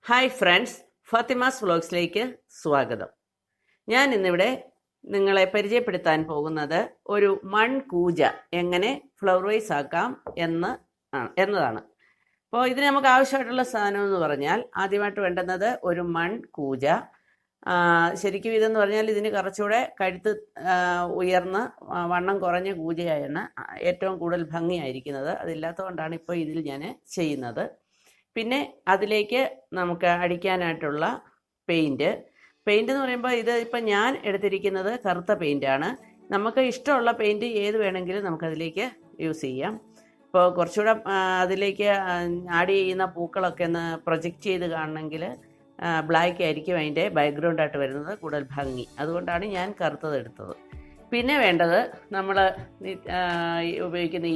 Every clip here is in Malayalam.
ഹായ് ഫ്രണ്ട്സ്, ഫാത്തിമാസ് വ്ലോഗ്സിലേക്ക് സ്വാഗതം. ഞാൻ ഇന്നിവിടെ നിങ്ങളെ പരിചയപ്പെടുത്താൻ പോകുന്നത് ഒരു കൂജ എങ്ങനെ ഫ്ലവർ വൈസ് ആക്കാം എന്നതാണ്. അപ്പോൾ ഇതിന് നമുക്ക് ആവശ്യമായിട്ടുള്ള സാധനം എന്ന് പറഞ്ഞാൽ ആദ്യമായിട്ട് വേണ്ടുന്നത് ഒരു കൂജ. ശരിക്കും ഇതെന്ന് പറഞ്ഞാൽ ഇതിന് കുറച്ചുകൂടെ കഴുത്ത് ഉയർന്ന് വണ്ണം കുറഞ്ഞ കൂജയാണ് ഏറ്റവും കൂടുതൽ ഭംഗിയായിരിക്കുന്നത്. അതില്ലാത്തതുകൊണ്ടാണ് ഇപ്പോൾ ഇതിൽ ഞാൻ ചെയ്യുന്നത്. പിന്നെ അതിലേക്ക് നമുക്ക് അടിക്കാനായിട്ടുള്ള പെയിൻറ്റ് എന്ന് പറയുമ്പോൾ ഇപ്പം ഞാൻ എടുത്തിരിക്കുന്നത് കറുത്ത പെയിൻ്റാണ്. നമുക്ക് ഇഷ്ടമുള്ള പെയിൻറ്റ് ഏത് വേണമെങ്കിലും നമുക്കതിലേക്ക് യൂസ് ചെയ്യാം. ഇപ്പോൾ കുറച്ചുകൂടെ അതിലേക്ക് ആഡ് ചെയ്യുന്ന പൂക്കളൊക്കെ ഒന്ന് പ്രൊജക്റ്റ് ചെയ്ത് കാണണമെങ്കിൽ ബ്ലാക്ക് ആയിരിക്കും അതിൻ്റെ ബാക്ക്ഗ്രൗണ്ടായിട്ട് വരുന്നത് കൂടുതൽ ഭംഗി. അതുകൊണ്ടാണ് ഞാൻ കറുത്തത് എടുത്തത്. പിന്നെ വേണ്ടത് നമ്മൾ ഉപയോഗിക്കുന്ന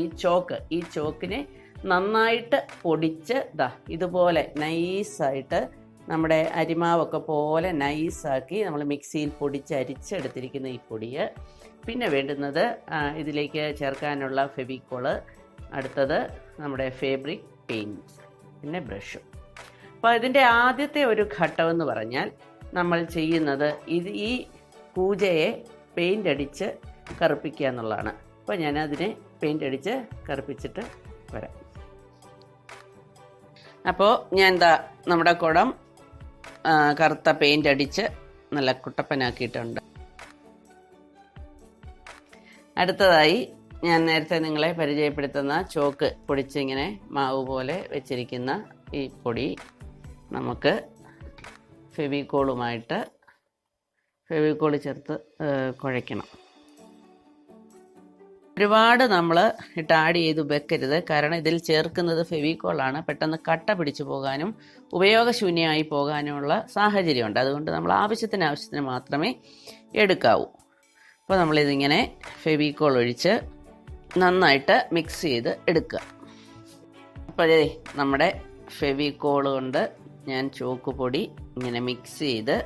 ഈ ചോക്കിനെ നന്നായിട്ട് പൊടിച്ച് ഇതുപോലെ നൈസായിട്ട് നമ്മുടെ അരിമാവൊക്കെ പോലെ നൈസാക്കി നമ്മൾ മിക്സിയിൽ പൊടിച്ച് അരിച്ചെടുത്തിരിക്കുന്ന ഈ പൊടിയെ. പിന്നെ വേണ്ടുന്നത് ഇതിലേക്ക് ചേർക്കാനുള്ള ഫെവിക്കോള്, അടുത്തത് നമ്മുടെ ഫാബ്രിക് പെയിൻറ്റ്, പിന്നെ ബ്രഷും. അപ്പോൾ ഇതിൻ്റെ ആദ്യത്തെ ഒരു ഘട്ടമെന്ന് പറഞ്ഞാൽ നമ്മൾ ചെയ്യുന്നത് ഈ കൂജയെ പെയിൻ്റ് അടിച്ച് കറുപ്പിക്കുക എന്നുള്ളതാണ്. അപ്പോൾ ഞാനതിനെ പെയിൻ്റ് അടിച്ച് കറുപ്പിച്ചിട്ട് വരാം. അപ്പോൾ ഞാൻ നമ്മുടെ കുടം കറുത്ത പെയിൻ്റ് അടിച്ച് നല്ല കുട്ടപ്പനാക്കിയിട്ടുണ്ട്. അടുത്തതായി ഞാൻ നേരത്തെ നിങ്ങളെ പരിചയപ്പെടുത്തുന്ന ചോക്ക് പൊടിച്ചിങ്ങനെ മാവ് പോലെ വെച്ചിരിക്കുന്ന ഈ പൊടി നമുക്ക് ഫെവിക്കോൾ ചേർത്ത് കുഴയ്ക്കണം. ഒരുപാട് നമ്മൾ ആഡ് ചെയ്ത് വെക്കരുത്, കാരണം ഇതിൽ ചേർക്കുന്നത് ഫെവിക്കോളാണ്. പെട്ടെന്ന് കട്ട പിടിച്ചു പോകാനും ഉപയോഗശൂന്യമായി പോകാനുമുള്ള സാഹചര്യമുണ്ട്. അതുകൊണ്ട് നമ്മൾ ആവശ്യത്തിന് മാത്രമേ എടുക്കാവൂ. അപ്പോൾ നമ്മളിതിങ്ങനെ ഫെവിക്കോൾ ഒഴിച്ച് നന്നായിട്ട് മിക്സ് ചെയ്ത് എടുക്കുക. അപ്പോൾ നമ്മുടെ ഫെവിക്കോൾ കൊണ്ട് ഞാൻ ചോക്ക് പൊടി ഇങ്ങനെ മിക്സ് ചെയ്ത്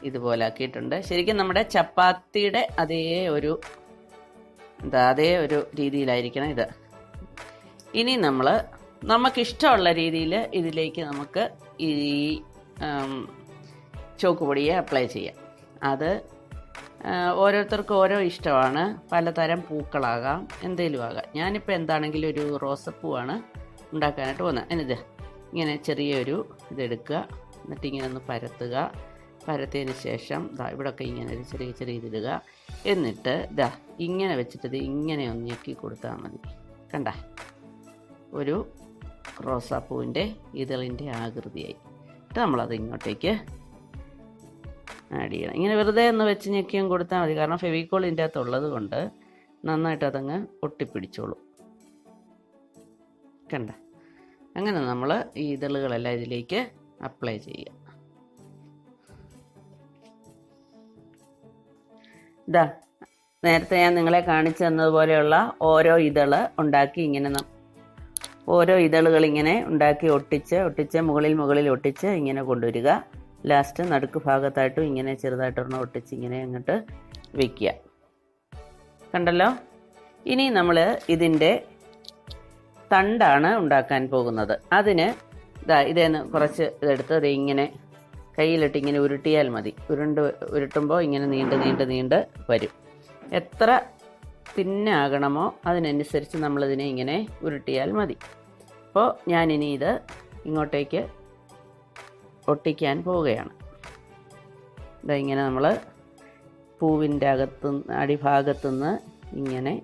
ഇതുപോലെ ആക്കിയിട്ടുണ്ട്. ശരിക്കും നമ്മുടെ ചപ്പാത്തിയുടെ അതേ ഒരു രീതിയിലായിരിക്കണം ഇത്. ഇനി നമുക്കിഷ്ടമുള്ള രീതിയിൽ ഇതിലേക്ക് നമുക്ക് ഈ ചോക്ക് പൊടിയെ അപ്ലൈ ചെയ്യാം. അത് ഓരോരുത്തർക്കും ഓരോ ഇഷ്ടമാണ്. പലതരം പൂക്കളാകാം, എന്തെങ്കിലും ആകാം. ഞാനിപ്പോൾ എന്താണെങ്കിലും ഒരു റോസപ്പൂവാണ് ഉണ്ടാക്കാനായിട്ട് പോകുന്നത്. എന്നിത് ഇങ്ങനെ ചെറിയൊരു ഇതെടുക്കുക, എന്നിട്ട് ഇങ്ങനെ ഒന്ന് പരത്തിയതിന് ശേഷം ഇവിടെയൊക്കെ ഇങ്ങനെ ഒരു ചെറിയ ഇതിടുക. എന്നിട്ട് ഇങ്ങനെ വെച്ചിട്ട് ഇങ്ങനെ ഒന്ന് ഞെക്കി കൊടുത്താൽ മതി. കണ്ട, ഒരു റോസാപ്പൂവിൻ്റെ ഇതളിൻ്റെ ആകൃതിയായി. എന്നിട്ട് നമ്മളത് ഇങ്ങോട്ടേക്ക് ആഡ് ചെയ്യണം. ഇങ്ങനെ വെറുതെ ഒന്ന് വെച്ച് ഞെക്കിയും കൊടുത്താൽ മതി, കാരണം ഫെവിക്കോൾ ഇതിൻ്റെ അകത്തുള്ളത് കൊണ്ട് നന്നായിട്ട് അതങ്ങ് ഒട്ടിപ്പിടിച്ചോളും. കണ്ട, അങ്ങനെ നമ്മൾ ഈ ഇതളുകളെല്ലാം ഇതിലേക്ക് അപ്ലൈ ചെയ്യുക. നേരത്തെ ഞാൻ നിങ്ങളെ കാണിച്ചു തന്നതുപോലെയുള്ള ഓരോ ഉണ്ടാക്കി ഓരോ ഇതളുകൾ ഇങ്ങനെ ഉണ്ടാക്കി ഒട്ടിച്ച് മുകളിൽ ഒട്ടിച്ച് ഇങ്ങനെ കൊണ്ടുവരിക. ലാസ്റ്റ് നടുക്ക് ഭാഗത്തായിട്ടും ഇങ്ങനെ ചെറുതായിട്ടൊരെണ്ണം ഒട്ടിച്ച് ഇങ്ങനെ അങ്ങോട്ട് വയ്ക്കുക. കണ്ടല്ലോ. ഇനി നമ്മൾ ഇതിൻ്റെ തണ്ടാണ് ഉണ്ടാക്കാൻ പോകുന്നത്. അതിന് ഇതേന്ന് കുറച്ച് ഇതെടുത്ത് ഇങ്ങനെ കയ്യിലിട്ട് ഇങ്ങനെ ഉരുട്ടിയാൽ മതി. ഉരുട്ടുമ്പോൾ ഇങ്ങനെ നീണ്ട് വരും. എത്ര തിന്നാകണമോ അതിനനുസരിച്ച് നമ്മളിതിനെ ഇങ്ങനെ ഉരുട്ടിയാൽ മതി. അപ്പോൾ ഞാനിനി ഇത് ഇങ്ങോട്ടേക്ക് ഒട്ടിക്കാൻ പോവുകയാണ്. ഇങ്ങനെ നമ്മൾ പൂവിൻ്റെ അടിഭാഗത്തുനിന്ന് ഇങ്ങനെ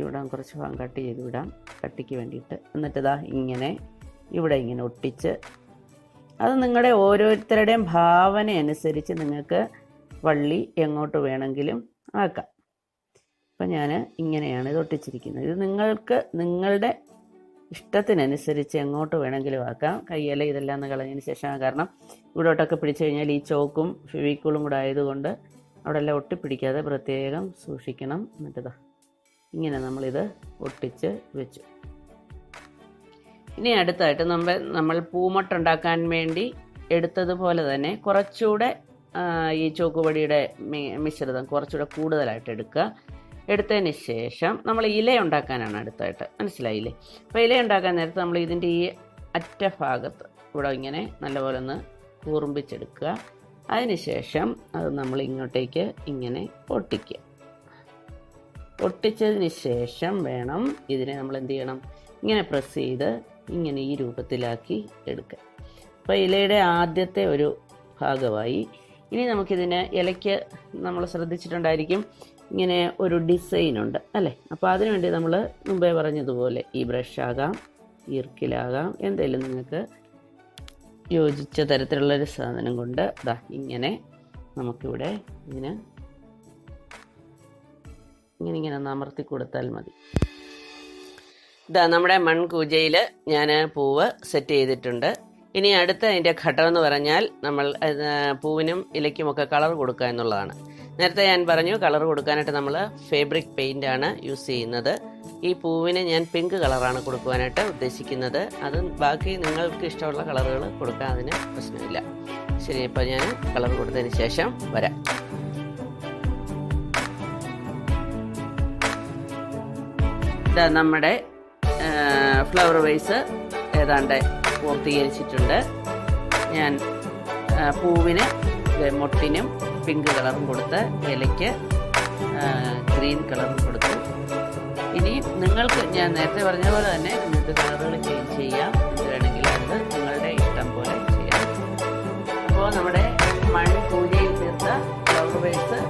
ഇവിടെ കുറച്ച് ഭാഗം കട്ട് ചെയ്ത് വിടാം, കട്ടിക്ക് വേണ്ടിയിട്ട്. എന്നിട്ട് ഇങ്ങനെ ഇവിടെ ഇങ്ങനെ ഒട്ടിച്ച്, അത് നിങ്ങളുടെ ഓരോരുത്തരുടെയും ഭാവന അനുസരിച്ച് നിങ്ങൾക്ക് വള്ളി എങ്ങോട്ട് വേണമെങ്കിലും ആക്കാം. അപ്പം ഞാൻ ഇങ്ങനെയാണ് ഇത് ഒട്ടിച്ചിരിക്കുന്നത്. ഇത് നിങ്ങളുടെ ഇഷ്ടത്തിനനുസരിച്ച് എങ്ങോട്ട് വേണമെങ്കിലും ആക്കാം. കയ്യില ഇതെല്ലാം ഒന്ന് കളഞ്ഞതിന് ശേഷം, കാരണം ഇവിടോട്ടൊക്കെ പിടിച്ചു കഴിഞ്ഞാൽ ഈ ചോക്കും ഫെവിക്കോളും കൂടെ ആയതുകൊണ്ട് അവിടെ എല്ലാം ഒട്ടിപ്പിടിക്കാതെ പ്രത്യേകം സൂക്ഷിക്കണം. എന്നിട്ട് ഇങ്ങനെ നമ്മളിത് ഒട്ടിച്ച് വെച്ചു. ഇനി അടുത്തായിട്ട് നമ്മൾ പൂമൊട്ടുണ്ടാക്കാൻ വേണ്ടി എടുത്തതുപോലെ തന്നെ കുറച്ചുകൂടെ ഈ ചോക്കുപൊടിയുടെ മിശ്രിതം കുറച്ചുകൂടെ കൂടുതലായിട്ട് എടുക്കുക. എടുത്തതിന് ശേഷം നമ്മൾ ഇല ഉണ്ടാക്കാനാണ് അടുത്തായിട്ട്, മനസ്സിലായില്ലേ? അപ്പോൾ ഇല ഉണ്ടാക്കാൻ നേരത്ത് നമ്മൾ ഇതിൻ്റെ ഈ അറ്റഭാഗത്ത് ഇവിടെ ഇങ്ങനെ നല്ലപോലെ ഒന്ന് കൂർമ്പിച്ചെടുക്കുക. അതിനുശേഷം അത് നമ്മൾ ഇങ്ങോട്ടേക്ക് ഇങ്ങനെ ഒട്ടിക്കുക. ഒട്ടിച്ചതിന് ശേഷം വേണം ഇതിനെ നമ്മൾ എന്ത് ചെയ്യണം, ഇങ്ങനെ പ്രസ് ചെയ്ത് ഇങ്ങനെ ഈ രൂപത്തിലാക്കി എടുക്കുക. അപ്പോൾ ഇലയുടെ ആദ്യത്തെ ഒരു ഭാഗമായി. ഇനി നമുക്കിതിന് ഇലയ്ക്ക് നമ്മൾ ശ്രദ്ധിച്ചിട്ടുണ്ടായിരിക്കും ഇങ്ങനെ ഒരു ഡിസൈനുണ്ട് അല്ലേ. അപ്പോൾ അതിനുവേണ്ടി നമ്മൾ മുമ്പേ പറഞ്ഞതുപോലെ ഈ ബ്രഷാകാം, ഈർക്കിലാകാം, എന്തെങ്കിലും നിങ്ങൾക്ക് യോജിച്ച തരത്തിലുള്ളൊരു സാധനം കൊണ്ട് ഇങ്ങനെ നമുക്കിവിടെ ഇങ്ങനെ ഒന്ന് അമർത്തി കൊടുത്താൽ മതി. നമ്മുടെ മൺകൂജയിൽ ഞാൻ പൂവ് സെറ്റ് ചെയ്തിട്ടുണ്ട്. ഇനി അടുത്ത അതിൻ്റെ ഘട്ടം എന്ന് പറഞ്ഞാൽ നമ്മൾ പൂവിനും ഇലയ്ക്കുമൊക്കെ കളർ കൊടുക്കുക എന്നുള്ളതാണ്. നേരത്തെ ഞാൻ പറഞ്ഞു കളർ കൊടുക്കാനായിട്ട് നമ്മൾ ഫാബ്രിക് പെയിൻ്റാണ് യൂസ് ചെയ്യുന്നത്. ഈ പൂവിന് ഞാൻ പിങ്ക് കളറാണ് കൊടുക്കുവാനായിട്ട് ഉദ്ദേശിക്കുന്നത്. അത് ബാക്കി നിങ്ങൾക്ക് ഇഷ്ടമുള്ള കളറുകൾ കൊടുക്കാൻ അതിന് പ്രശ്നമില്ല. ശരി, ഇപ്പോൾ ഞാൻ കളർ കൊടുത്തതിന് ശേഷം വരാം. നമ്മുടെ ഫ്ലവർ വേസ് ഏതാണ്ട് പൂർത്തീകരിച്ചിട്ടുണ്ട്. ഞാൻ പൂവിന് മൊട്ടിനും പിങ്ക് കളറും കൊടുത്ത് ഇലയ്ക്ക് ഗ്രീൻ കളറും കൊടുത്തു. ഇനി നിങ്ങൾക്ക് ഞാൻ നേരത്തെ പറഞ്ഞ പോലെ തന്നെ നിങ്ങൾക്ക് കളറുകൾ ചേഞ്ച് ചെയ്യാം. എന്ത് വേണമെങ്കിലും അത് നിങ്ങളുടെ ഇഷ്ടം പോലെ ചെയ്യാം. അപ്പോൾ നമ്മുടെ മൺകൂജയിൽ തീർത്ത ഫ്ലവർ വേസ്